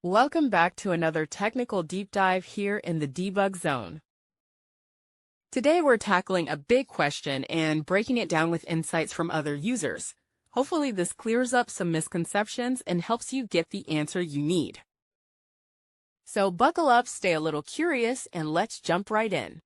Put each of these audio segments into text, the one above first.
Welcome back to another technical deep dive here in the debug zone. Today we're tackling a big question and breaking it down with insights from other users. Hopefully this clears up some misconceptions and helps you get the answer you need. So buckle up, stay a little curious, and let's jump right in.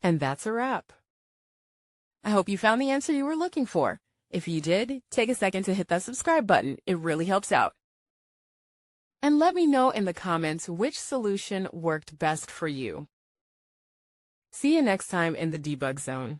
And that's a wrap. I hope you found the answer you were looking for. If you did, take a second to hit that subscribe button. It really helps out. And let me know in the comments which solution worked best for you. See you next time in the debug zone.